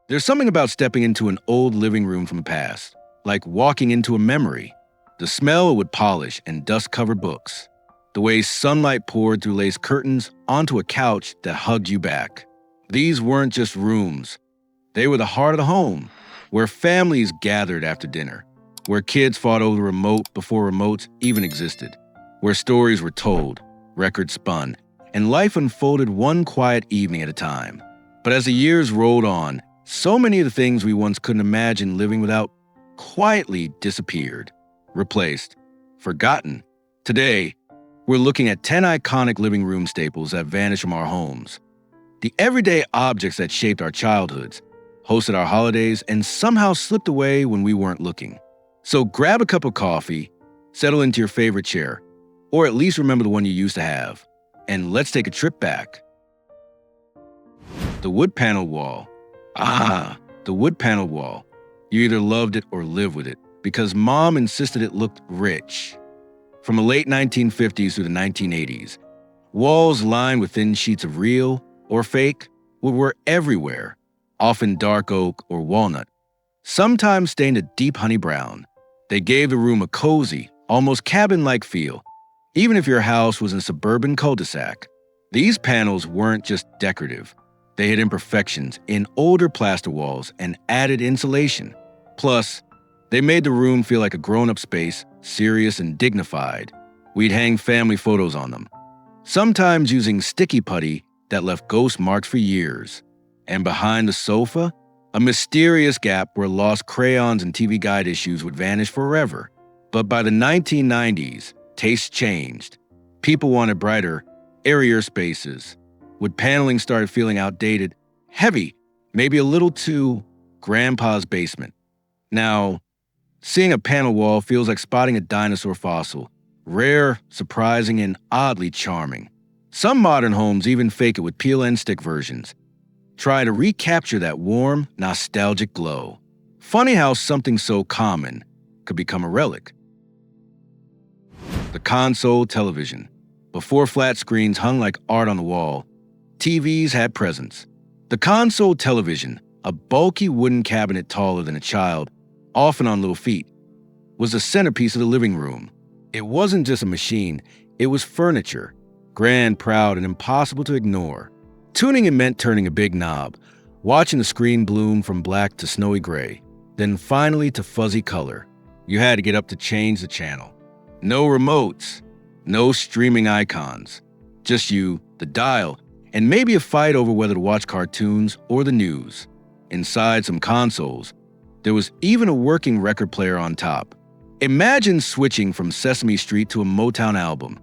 There's something about stepping into an old living room from the past, like walking into a memory. The smell of wood polish and dust-covered books. The way sunlight poured through lace curtains onto a couch that hugged you back. These weren't just rooms. They were the heart of the home, where families gathered after dinner, where kids fought over the remote before remotes even existed, where stories were told, records spun, and life unfolded one quiet evening at a time. But as the years rolled on, so many of the things we once couldn't imagine living without quietly disappeared, replaced, forgotten. Today, we're looking at 10 iconic living room staples that vanished from our homes. The everyday objects that shaped our childhoods, hosted our holidays, and somehow slipped away when we weren't looking. So grab a cup of coffee, settle into your favorite chair, or at least remember the one you used to have, and let's take a trip back. The wood panel wall. The wood panel wall. You either loved it or lived with it, because Mom insisted it looked rich. From the late 1950s through the 1980s, walls lined with thin sheets of real or fake wood were everywhere, often dark oak or walnut, sometimes stained a deep honey brown. They gave the room a cozy, almost cabin-like feel, even if your house was in a suburban cul-de-sac. These panels weren't just decorative. They had imperfections in older plaster walls and added insulation. Plus, they made the room feel like a grown-up space, serious and dignified. We'd hang family photos on them, sometimes using sticky putty that left ghost marks for years. And behind the sofa, a mysterious gap where lost crayons and TV guide issues would vanish forever. But by the 1990s, tastes changed. People wanted brighter, airier spaces. Wood paneling started feeling outdated, heavy, maybe a little too grandpa's basement. Now, seeing a panel wall feels like spotting a dinosaur fossil, rare, surprising, and oddly charming. Some modern homes even fake it with peel and stick versions. Try to recapture that warm, nostalgic glow. Funny how something so common could become a relic. The console television. Before flat screens hung like art on the wall, TVs had presence. The console television, a bulky wooden cabinet taller than a child, often on little feet, was the centerpiece of the living room. It wasn't just a machine, it was furniture, grand, proud, and impossible to ignore. Tuning in meant turning a big knob, watching the screen bloom from black to snowy gray, then finally to fuzzy color. You had to get up to change the channel. No remotes, no streaming icons, just you, the dial, and maybe a fight over whether to watch cartoons or the news. Inside some consoles, there was even a working record player on top. Imagine switching from Sesame Street to a Motown album,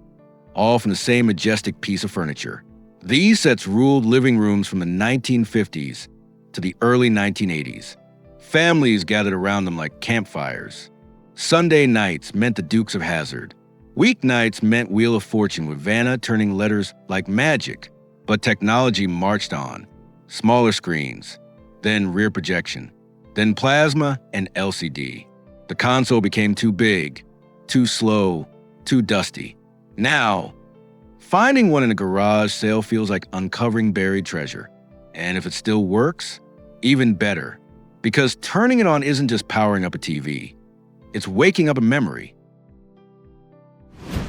all from the same majestic piece of furniture. These sets ruled living rooms from the 1950s to the early 1980s. Families gathered around them like campfires. Sunday nights meant the Dukes of Hazzard. Weeknights meant Wheel of Fortune with Vanna turning letters like magic. But technology marched on. Smaller screens, then rear projection, then plasma and LCD. The console became too big, too slow, too dusty. Now, finding one in a garage sale feels like uncovering buried treasure. And if it still works, even better. Because turning it on isn't just powering up a TV. It's waking up a memory.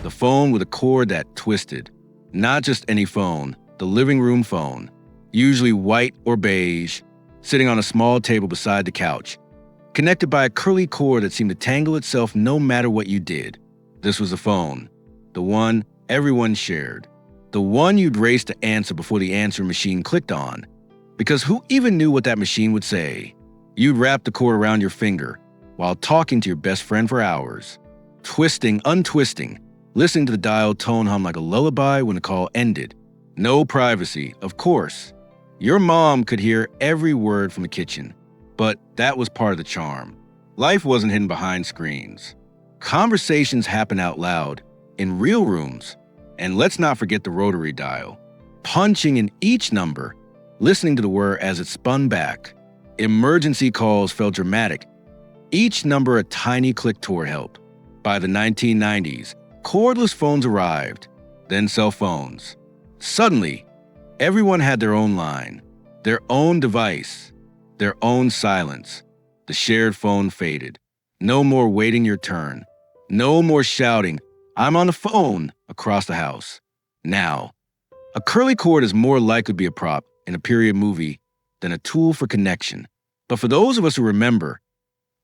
The phone with a cord that twisted. Not just any phone, the living room phone. Usually white or beige, sitting on a small table beside the couch. Connected by a curly cord that seemed to tangle itself no matter what you did. This was a phone. The one everyone shared. The one you'd race to answer before the answering machine clicked on. Because who even knew what that machine would say? You'd wrap the cord around your finger while talking to your best friend for hours. Twisting, untwisting, listening to the dial tone hum like a lullaby when the call ended. No privacy, of course. Your mom could hear every word from the kitchen, but that was part of the charm. Life wasn't hidden behind screens. Conversations happened out loud, in real rooms. And let's not forget the rotary dial. Punching in each number, listening to the whir as it spun back. Emergency calls felt dramatic. Each number a tiny click toward help. By the 1990s, cordless phones arrived, then cell phones. Suddenly, everyone had their own line, their own device. their own silence. The shared phone faded. No more waiting your turn. No more shouting, "I'm on the phone," across the house. Now, a curly cord is more likely to be a prop in a period movie than a tool for connection. But for those of us who remember,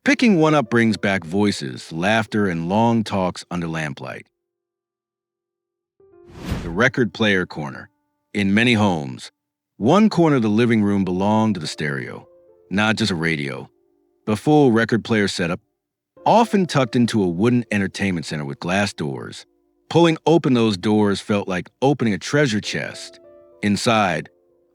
picking one up brings back voices, laughter, and long talks under lamplight. The record player corner. In many homes, one corner of the living room belonged to the stereo, not just a radio, but a full record player setup, often tucked into a wooden entertainment center with glass doors. Pulling open those doors felt like opening a treasure chest. Inside,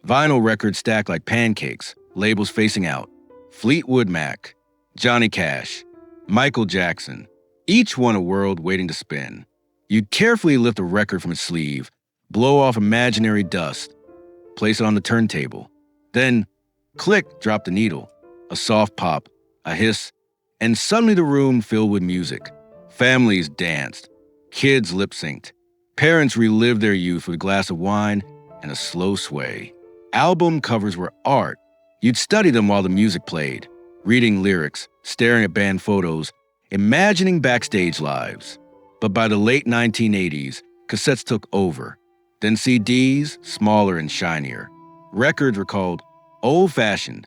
vinyl records stacked like pancakes, labels facing out. Fleetwood Mac, Johnny Cash, Michael Jackson, each one a world waiting to spin. You'd carefully lift a record from its sleeve, blow off imaginary dust, place it on the turntable. Then, click, drop the needle. A soft pop, a hiss, and suddenly the room filled with music. Families danced. Kids lip-synced. Parents relived their youth with a glass of wine and a slow sway. Album covers were art. You'd study them while the music played, reading lyrics, staring at band photos, imagining backstage lives. But by the late 1980s, cassettes took over. Then CDs, smaller and shinier. Records were called old-fashioned.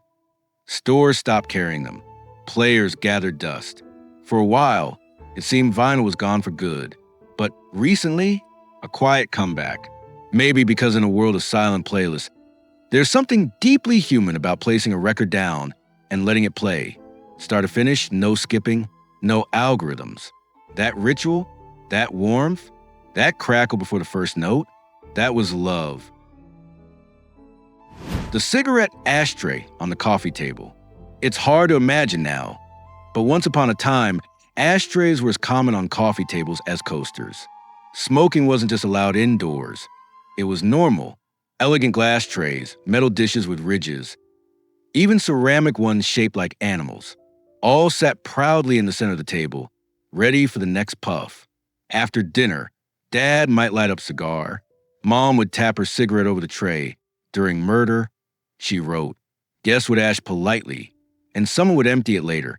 Stores stopped carrying them. Players gathered dust. For a while, it seemed vinyl was gone for good. But recently, a quiet comeback. Maybe because in a world of silent playlists, there's something deeply human about placing a record down and letting it play. Start to finish, no skipping, no algorithms. That ritual, that warmth, that crackle before the first note, that was love. The cigarette ashtray on the coffee table. It's hard to imagine now, but once upon a time, ashtrays were as common on coffee tables as coasters. Smoking wasn't just allowed indoors. It was normal. Elegant glass trays, metal dishes with ridges, even ceramic ones shaped like animals, all sat proudly in the center of the table, ready for the next puff. After dinner, Dad might light up a cigar. Mom would tap her cigarette over the tray. During murder, she wrote. Guests would ash politely, and someone would empty it later,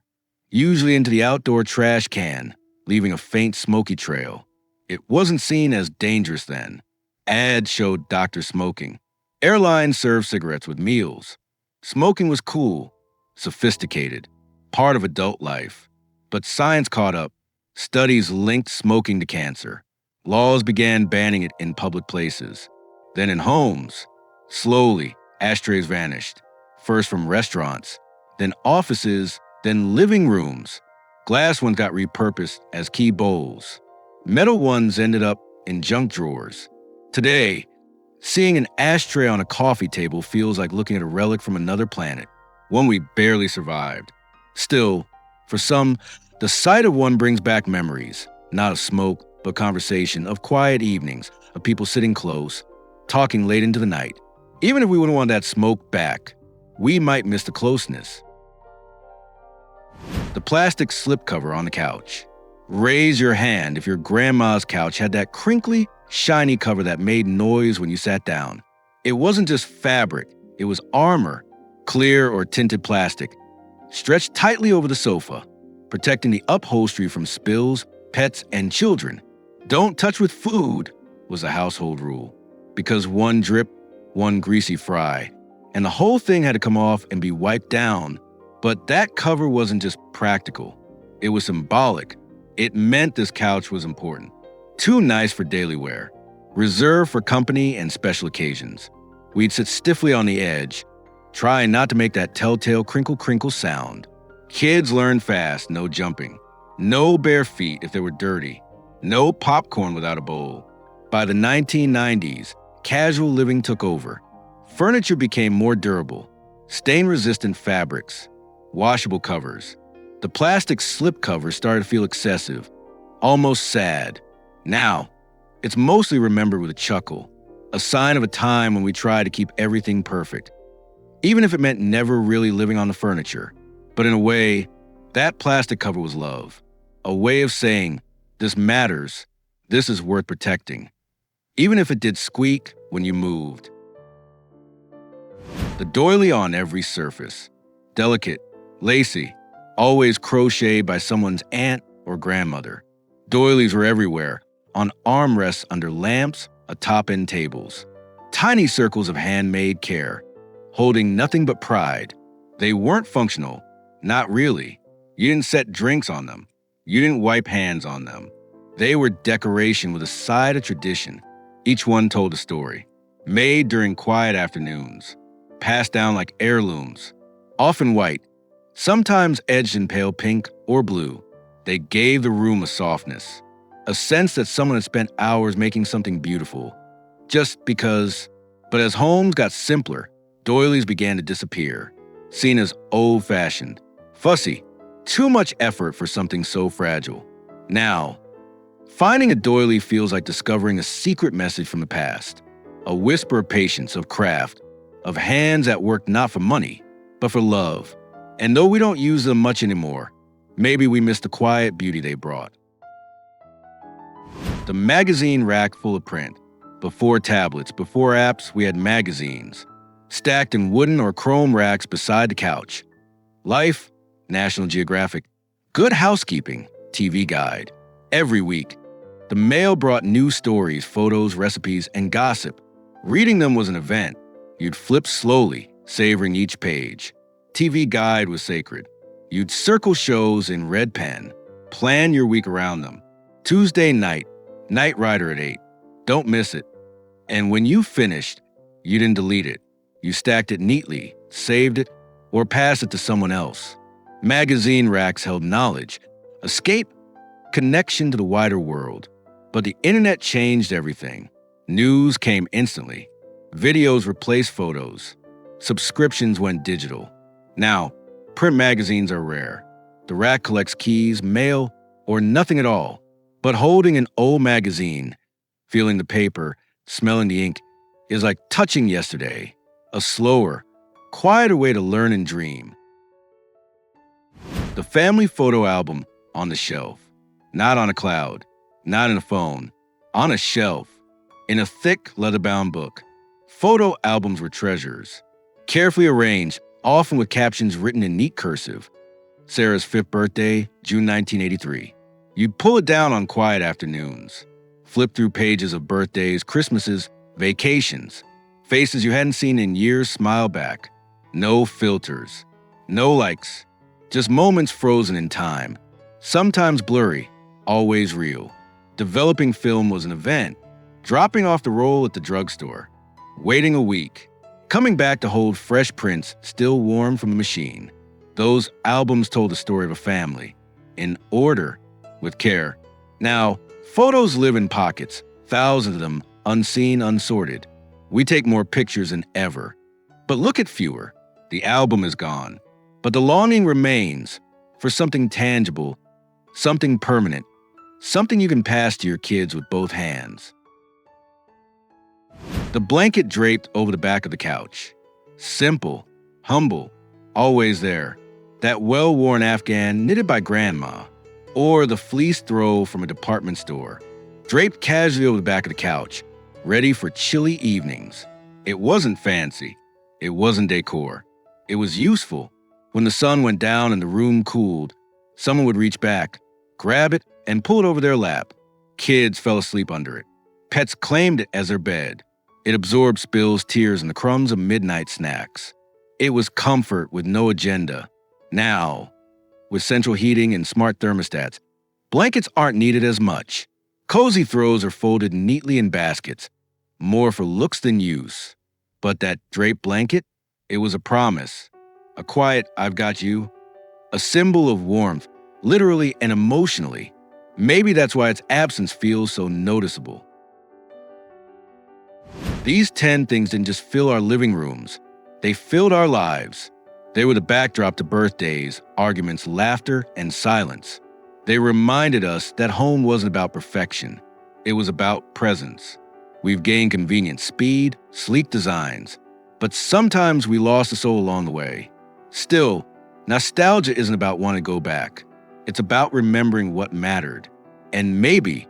usually into the outdoor trash can, leaving a faint smoky trail. It wasn't seen as dangerous then. Ads showed doctors smoking. Airlines served cigarettes with meals. Smoking was cool, sophisticated, part of adult life. But science caught up. Studies linked smoking to cancer. Laws began banning it in public places. Then in homes, slowly, ashtrays vanished. First from restaurants, then offices, then living rooms. Glass ones got repurposed as key bowls. Metal ones ended up in junk drawers. Today, seeing an ashtray on a coffee table feels like looking at a relic from another planet, one we barely survived. Still, for some, the sight of one brings back memories, not of smoke, but conversation, of quiet evenings, of people sitting close, talking late into the night. Even if we wouldn't want that smoke back, we might miss the closeness. The plastic slipcover on the couch. Raise your hand if your grandma's couch had that crinkly, shiny cover that made noise when you sat down. It wasn't just fabric, it was armor, clear or tinted plastic, stretched tightly over the sofa, protecting the upholstery from spills, pets, and children. Don't touch with food was a household rule, because one drip, one greasy fry, and the whole thing had to come off and be wiped down. But that cover wasn't just practical, it was symbolic. It meant this couch was important. Too nice for daily wear, reserved for company and special occasions. We'd sit stiffly on the edge, trying not to make that telltale crinkle sound. Kids learned fast, no jumping, no bare feet if they were dirty, no popcorn without a bowl. By the 1990s, casual living took over. Furniture became more durable, stain-resistant fabrics, washable covers. The plastic slipcover started to feel excessive, almost sad. Now, it's mostly remembered with a chuckle, a sign of a time when we tried to keep everything perfect, even if it meant never really living on the furniture. But in a way, that plastic cover was love, a way of saying, this matters, this is worth protecting, even if it did squeak when you moved. The doily on every surface. delicate, lacy, always crocheted by someone's aunt or grandmother. Doilies were everywhere, on armrests under lamps, atop end tables. Tiny circles of handmade care, holding nothing but pride. They weren't functional, not really. You didn't set drinks on them. You didn't wipe hands on them. They were decoration with a side of tradition. Each one told a story, made during quiet afternoons, passed down like heirlooms, often white, sometimes edged in pale pink or blue. They gave the room a softness, a sense that someone had spent hours making something beautiful. Just because. But as homes got simpler, doilies began to disappear, seen as old-fashioned, fussy, too much effort for something so fragile. Now, finding a doily feels like discovering a secret message from the past, a whisper of patience, of craft, of hands that work not for money, but for love. And though we don't use them much anymore, maybe we miss the quiet beauty they brought. The magazine rack full of print. Before tablets, before apps, we had magazines, stacked in wooden or chrome racks beside the couch. Life, National Geographic, Good Housekeeping, TV Guide. Every week, the mail brought news stories, photos, recipes, and gossip. Reading them was an event. You'd flip slowly, savoring each page. TV Guide was sacred. You'd circle shows in red pen, plan your week around them. Tuesday night, Knight Rider at 8. Don't miss it. And when you finished, you didn't delete it. You stacked it neatly, saved it, or passed it to someone else. Magazine racks held knowledge, escape, connection to the wider world. But the internet changed everything. News came instantly. Videos replaced photos. Subscriptions went digital. Now, print magazines are rare. The rack collects keys, mail, or nothing at all. But holding an old magazine, feeling the paper, smelling the ink, is like touching yesterday, a slower, quieter way to learn and dream. The family photo album on the shelf, not on a cloud, not in a phone, on a shelf, in a thick leather-bound book. Photo albums were treasures, carefully arranged, often with captions written in neat cursive. Sarah's 5th birthday, June 1983. You'd pull it down on quiet afternoons, flip through pages of birthdays, Christmases, vacations. Faces you hadn't seen in years smile back. No filters, no likes, just moments frozen in time. Sometimes blurry, always real. Developing film was an event. Dropping off the roll at the drugstore, waiting a week, coming back to hold fresh prints still warm from the machine. Those albums told the story of a family, in order, with care. Now, photos live in pockets, thousands of them, unseen, unsorted. We take more pictures than ever. But look at fewer. The album is gone. But the longing remains for something tangible, something permanent, something you can pass to your kids with both hands. The blanket draped over the back of the couch. Simple, humble, always there. That well-worn Afghan knitted by grandma. Or the fleece throw from a department store. Draped casually over the back of the couch, ready for chilly evenings. It wasn't fancy. It wasn't decor. It was useful. When the sun went down and the room cooled, someone would reach back, grab it, and pull it over their lap. Kids fell asleep under it. Pets claimed it as their bed. It absorbed spills, tears, and the crumbs of midnight snacks. It was comfort with no agenda. Now, with central heating and smart thermostats, blankets aren't needed as much. Cozy throws are folded neatly in baskets, more for looks than use. But that draped blanket, it was a promise, a quiet "I've got you," a symbol of warmth, literally and emotionally. Maybe that's why its absence feels so noticeable. These 10 things didn't just fill our living rooms, they filled our lives. They were the backdrop to birthdays, arguments, laughter, and silence. They reminded us that home wasn't about perfection. It was about presence. We've gained convenience, speed, sleek designs, but sometimes we lost the soul along the way. Still, nostalgia isn't about wanting to go back. It's about remembering what mattered, and maybe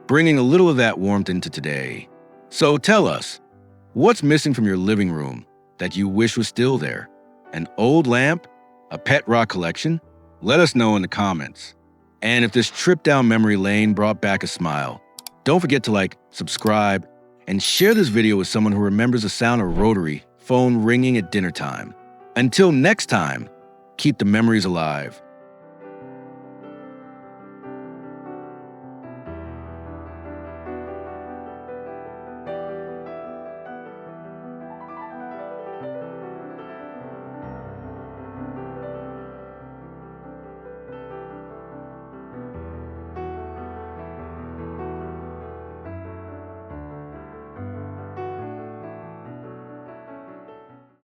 bringing a little of that warmth into today. So tell us, what's missing from your living room that you wish was still there? An old lamp, A pet rock collection? Let us know in the comments. And if this trip down memory lane brought back a smile, don't forget to like, subscribe, and share this video with someone who remembers the sound of Rotary phone ringing at dinner time. Until next time, keep the memories alive.